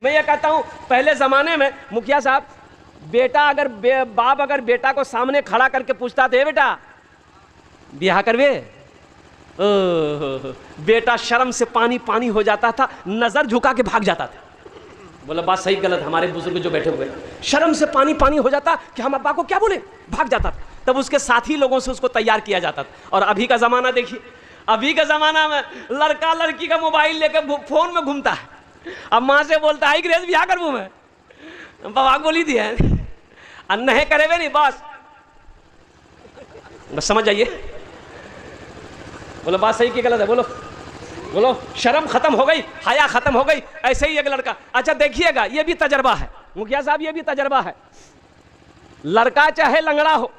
मैं ये कहता हूँ पहले ज़माने में मुखिया साहब बेटा अगर बाप अगर बेटा को सामने खड़ा करके पूछता थे बेटा ब्याह करवे, बेटा शर्म से पानी पानी हो जाता था, नज़र झुका के भाग जाता था। बोला बात सही गलत, हमारे बुजुर्ग जो बैठे हुए शर्म से पानी पानी हो जाता कि हम अब्बा को क्या बोले, भाग जाता था। तब उसके साथी लोगों से उसको तैयार किया जाता था। और अभी का ज़माना देखिए, अभी का ज़माना में लड़का लड़की का मोबाइल लेकर फ़ोन में घूमता है। अब माँ से बोलता है ग्रेस ब्याह करबू मैं, बाबा बोली दी है नहीं करेबे नहीं, बस समझ जाइए। बोलो बात सही की गलत है, बोलो बोलो। शर्म खत्म हो गई, हया खत्म हो गई। ऐसे ही एक लड़का, अच्छा देखिएगा ये भी तजर्बा है मुखिया साहब, ये भी तजर्बा है। लड़का चाहे लंगड़ा हो,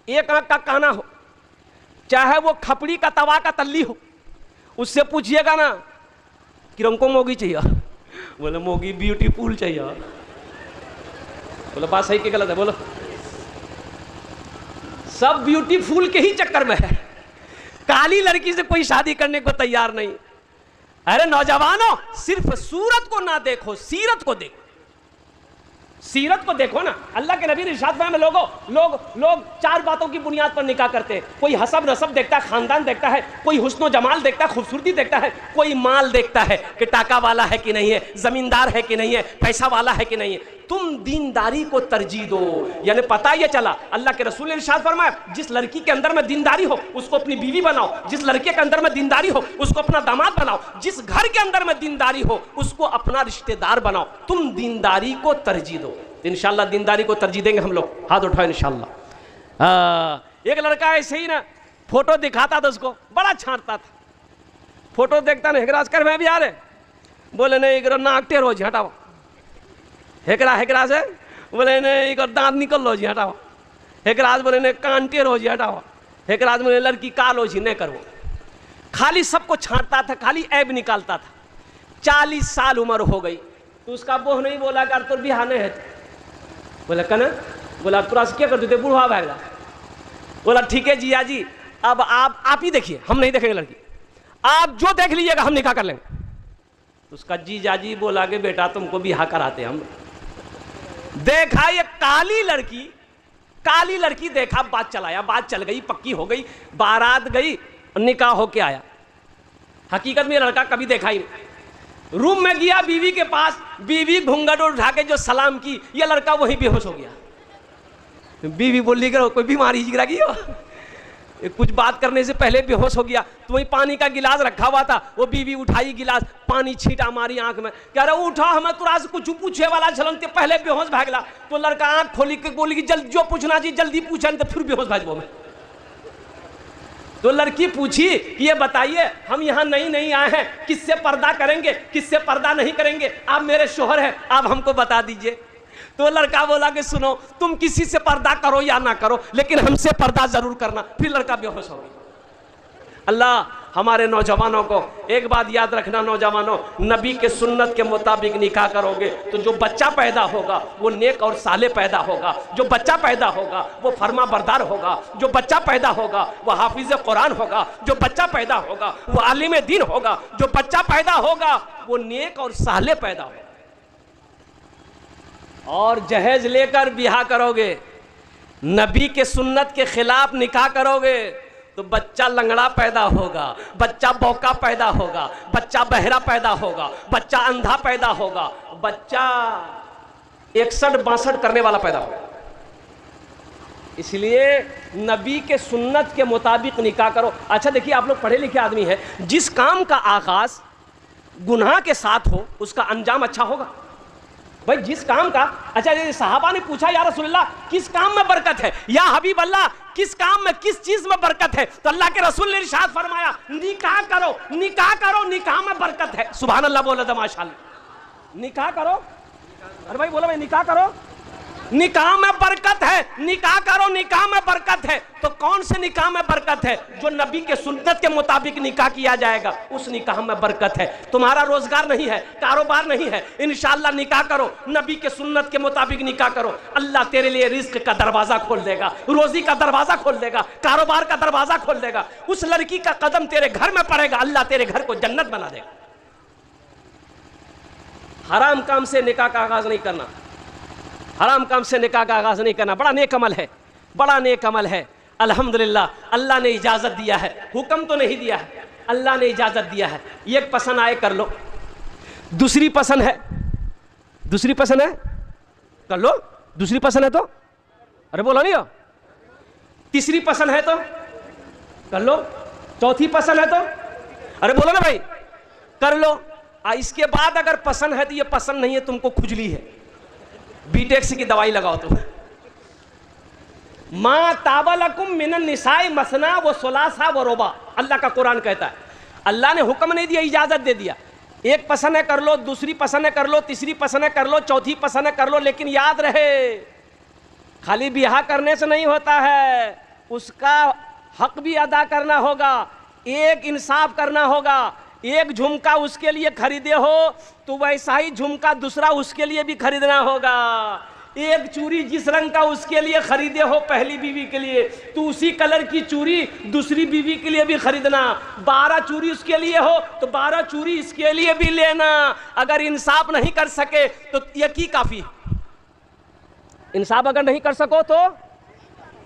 एक आंख का काना हो, चाहे वो खपड़ी का तवा का तल्ली हो, उससे पूछिएगा ना कि हमको मोगी चाहिए, बोले मोगी ब्यूटीफुल चाहिए। बोलो बात सही की गलत है, बोलो। सब ब्यूटीफुल के ही चक्कर में है, काली लड़की से कोई शादी करने को तैयार नहीं। अरे नौजवानों, सिर्फ सूरत को ना देखो, सीरत को देखो, सीरत को देखो ना। अल्लाह के नबी ने इरशाद फरमाया लोग चार बातों की बुनियाद पर निकाह करते हैं। कोई हसब नसब देखता है, खानदान देखता है, कोई हुस्न जमाल देखता है, खूबसूरती देखता है, कोई माल देखता है कि टाका वाला है कि नहीं है, जमींदार है कि नहीं है, पैसा वाला है कि नहीं है। तुम दीनदारी को तरजीह दो। यानी पता ये चला, अल्लाह के रसूल ने इरशाद फरमाया जिस लड़की के अंदर में दीनदारी हो उसको अपनी बीवी बनाओ, जिस लड़के के अंदर में दीनदारी हो उसको अपना दामाद बनाओ, जिस घर के अंदर में दीनदारी हो उसको अपना रिश्तेदार बनाओ। तुम दीनदारी को तरजीह दो। इंशाल्लाह दीनदारी को तरजीह देंगे हम लोग, हाथ उठाओ इंशाल्लाह। एक लड़का ऐसे ही ना फोटो दिखाता था, उसको बड़ा छांटता था। फोटो देखता ना, हेकराज कर मैं भी आ रहे, बोले नहीं एक नाक टेढ़ हो जी हटाओ, हेकरा से बोले नहीं एक दांत निकल लो जी हटाओ, हेकराज बोले नहीं कान टेढ़ हो जी हटाओ, हेकराज बोले लड़की काल हो जी नहीं करो। खाली सबको छांटता था, खाली ऐब निकालता था। 40 साल उम्र हो गई तो उसका बोह नहीं बोला कर तो बिहाने है, बोला कना, बोला तुरा से क्या कर देते, बूढ़ा भागला। बोला ठीक है जिया जी, अब आप ही देखिए, हम नहीं देखेंगे लड़की, आप जो देख लीजिएगा हम निकाह कर लेंगे। उसका जीजा जी बोला कि बेटा तुमको बिहा कराते हम। देखा ये काली लड़की देखा, बात चलाया, बात चल गई, पक्की हो गई, बारात गई, निकाह होके आया। हकीकत में लड़का कभी देखा ही नहीं। रूम में गया बीवी के पास, बीवी घूंघट उठा के जो सलाम की, ये लड़का वहीं बेहोश हो गया। बीवी बोली करो कोई बीमारी जिगरा की हो, कुछ बात करने से पहले बेहोश हो गया। तो वही पानी का गिलास रखा हुआ था, वो बीवी उठाई गिलास, पानी छींटा मारी आंख में, कह रहा उठा हमें तुरा से कुछ पूछे वाला छलनते पहले बेहोश भागला। तो लड़का आंख खोली के बोली कि जल्दी जो पूछना जी जल्दी पूछन, तो फिर बेहोश भागो में। तो लड़की पूछी कि ये बताइए हम यहाँ नहीं आए हैं, किससे पर्दा करेंगे किससे पर्दा नहीं करेंगे, आप मेरे शोहर हैं, आप हमको बता दीजिए। तो लड़का बोला कि सुनो तुम किसी से पर्दा करो या ना करो लेकिन हमसे पर्दा जरूर करना। फिर लड़का बेहोश हो गया। अल्लाह हमारे नौजवानों को एक बात याद रखना, नौजवानों नबी के सुन्नत के मुताबिक निकाह करोगे तो जो बच्चा पैदा होगा वो नेक और साले पैदा होगा, जो बच्चा पैदा होगा वो फरमा बरदार होगा, जो बच्चा पैदा होगा वो हाफिज कुरान होगा, जो बच्चा पैदा होगा वो आलिम दीन होगा, जो बच्चा पैदा होगा वो नेक और साले पैदा होगा। और जहेज लेकर बिहा करोगे, नबी के सुन्नत के खिलाफ निकाह करोगे तो बच्चा लंगड़ा पैदा होगा, बच्चा बौका पैदा होगा, बच्चा बहरा पैदा होगा, बच्चा अंधा पैदा होगा, बच्चा 61-62 करने वाला पैदा होगा। इसलिए नबी के सुन्नत के मुताबिक निकाह करो। अच्छा देखिए, आप लोग पढ़े लिखे आदमी हैं, जिस काम का आगाज गुनाह के साथ हो उसका अंजाम अच्छा होगा। भाई जिस काम का, अच्छा सहाबा ने पूछा या रसूलल्लाह किस काम में बरकत है, या हबीब अल्लाह किस काम में किस चीज में बरकत है, तो अल्लाह के रसूल ने इरशाद फरमाया निकाह करो, निकाह करो, निकाह में बरकत है। सुभान अल्लाह बोला था माशाअल्लाह। निकाह करो, अरे भाई बोला भाई निकाह करो, निकाह में बरकत है, निकाह करो, निकाह में बरकत है। तो कौन से निकाह में बरकत है? जो नबी के सुन्नत के मुताबिक निकाह किया जाएगा उस निकाह में बरकत है। तुम्हारा रोजगार नहीं है, कारोबार नहीं है, इंशाअल्लाह निकाह करो, नबी के सुन्नत के मुताबिक निकाह करो, अल्लाह तेरे लिए रिज्क का दरवाजा खोल देगा, रोजी का दरवाजा खोल देगा, कारोबार का दरवाजा खोल देगा। उस लड़की का कदम तेरे घर में पड़ेगा, अल्लाह तेरे घर को जन्नत बना देगा। हराम काम से निकाह का आगाज नहीं करना, हराम काम से निकाह का आगाज नहीं करना। बड़ा नेक अमल है, बड़ा नेक अमल है। अल्हम्दुलिल्लाह अल्लाह ने इजाज़त दिया है, हुक्म तो नहीं दिया है, अल्लाह ने इजाज़त दिया है। एक पसंद आए कर लो, दूसरी पसंद है, दूसरी पसंद है कर लो, दूसरी पसंद है तो अरे बोलो नहीं हो, तीसरी पसंद है तो कर लो, चौथी पसंद है तो अरे बोलो ना भाई कर लो। इसके बाद अगर पसंद है तो ये पसंद नहीं है, तुमको खुजली है, बीटेक्स की दवाई लगाओ तुम। माँ ताबलकुम मिनन निसाई मसना व सुलासा व रुबा, अल्लाह का कुरान कहता है। अल्लाह ने हुक्म नहीं दिया, इजाजत दे दिया। एक पसंद है कर लो, दूसरी पसंद है कर लो, तीसरी पसंद है कर लो, चौथी पसंद है कर लो, लेकिन याद रहे खाली ब्याह करने से नहीं होता है, उसका हक भी अदा करना होगा, एक इंसाफ करना होगा। एक झुमका उसके लिए खरीदे हो तो वैसा ही झुमका दूसरा उसके लिए भी खरीदना होगा। एक चूड़ी जिस रंग का उसके लिए खरीदे हो पहली बीवी के लिए, तो उसी कलर की चूड़ी दूसरी बीवी के लिए भी खरीदना। 12 चूड़ी उसके लिए हो तो 12 चूड़ी इसके लिए भी लेना। अगर इंसाफ नहीं कर सके तो यकी काफी, इंसाफ अगर नहीं कर सको तो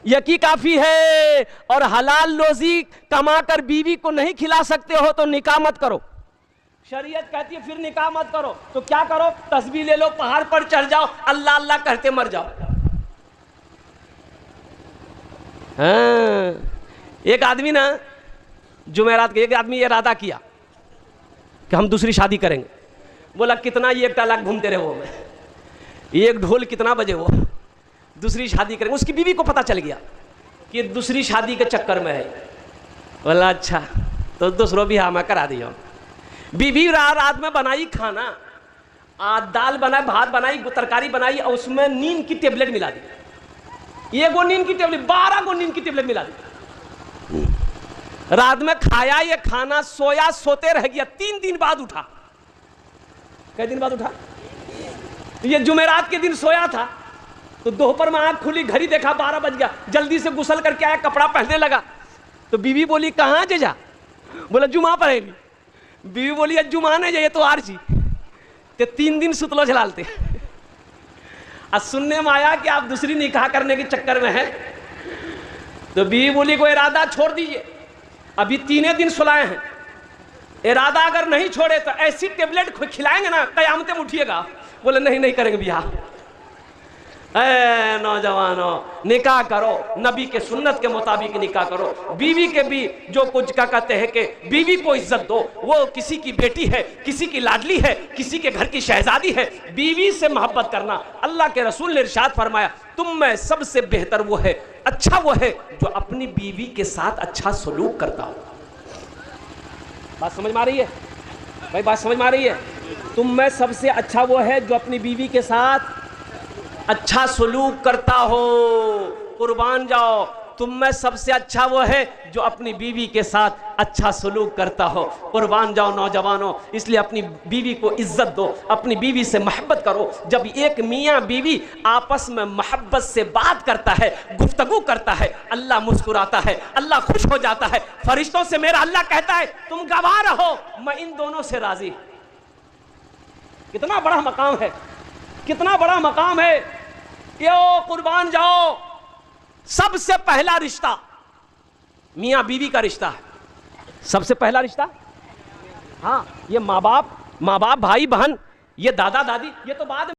यकी काफी है। और हलाल रोजी कमाकर बीवी को नहीं खिला सकते हो तो निकाह मत करो। शरीयत कहती है फिर निकाह मत करो, तो क्या करो, तस्बीह ले लो, पहाड़ पर चढ़ जाओ, अल्लाह अल्लाह करते मर जाओ। हाँ, एक आदमी ना जुमेरात के एक आदमी ये इरादा किया कि हम दूसरी शादी करेंगे। बोला कितना, ये 1 लाख घूमते रहे वो, मैं एक ढोल कितना बजे वो दूसरी शादी करेंगे। उसकी बीवी को पता चल गया कि दूसरी शादी के चक्कर में है। बोला अच्छा तो दूसरों भी हाँ मैं करा दिया। बीवी रात में बनाई खाना, दाल बनाई, भात बनाई, तरकारी बनाई, और उसमें नींद की टेबलेट मिला दी। एक गो नींद की टेबलेट, 12 गो नींद की टेबलेट मिला दी। रात में खाया ये खाना, सोया, सोते रह गया। 3 दिन बाद उठा। कई दिन बाद उठा? ये जुमेरात के दिन सोया था, तो दोपहर में आंख खुली, घड़ी देखा 12 बज गया। जल्दी से गुसल करके आया, कपड़ा पहनने लगा। तो बीवी बोली कहाँ जा? बोला जुमा पढ़ेगी। बीवी बोली जुमा नहीं जाइए तो आरजी ते 3 दिन सुतलो झलालते। आज सुनने में आया कि आप दूसरी निकाह करने के चक्कर में हैं। तो बीवी बोली को इरादा छोड़ दीजिए, अभी 3 दिन सुलाए हैं, इरादा अगर नहीं छोड़े तो ऐसी टेबलेट खिलाएंगे ना कयामत में उठिएगा। बोले नहीं नहीं करेंगे ब्याह। नौजवानों निकाह करो, नबी के सुन्नत के मुताबिक निकाह करो। बीवी के भी जो कुछ का कहते हैं कि बीवी को इज्जत दो, वो किसी की बेटी है, किसी की लाडली है, किसी के घर की शहजादी है। बीवी से मोहब्बत करना, अल्लाह के रसूल ने इरशाद फरमाया तुम में सबसे बेहतर वो है, अच्छा वो है जो अपनी बीवी के साथ अच्छा सलूक करता हो। बात समझ में आ रही है भाई? बात समझ में आ रही है? तुम में सबसे अच्छा वो है जो अपनी बीवी के साथ अच्छा सलूक करता हो। कुर्बान जाओ, तुम में सबसे अच्छा वो है जो अपनी बीवी के साथ अच्छा सलूक करता हो। कुर्बान जाओ नौजवानों, इसलिए अपनी बीवी को इज्जत दो, अपनी बीवी से मोहब्बत करो। जब एक मियाँ बीवी आपस में मोहब्बत से बात करता है, गुफ्तगू करता है, अल्लाह मुस्कुराता है, अल्लाह खुश हो जाता है। फरिश्तों से मेरा अल्लाह कहता है तुम गवाह रहो, मैं इन दोनों से राजी। कितना बड़ा मकाम है, कितना बड़ा मकाम है। यो कुर्बान जाओ, सबसे पहला रिश्ता मियाँ बीवी का रिश्ता है, सबसे पहला रिश्ता। हाँ, ये माँ बाप, भाई बहन, ये दादा दादी, ये तो बाद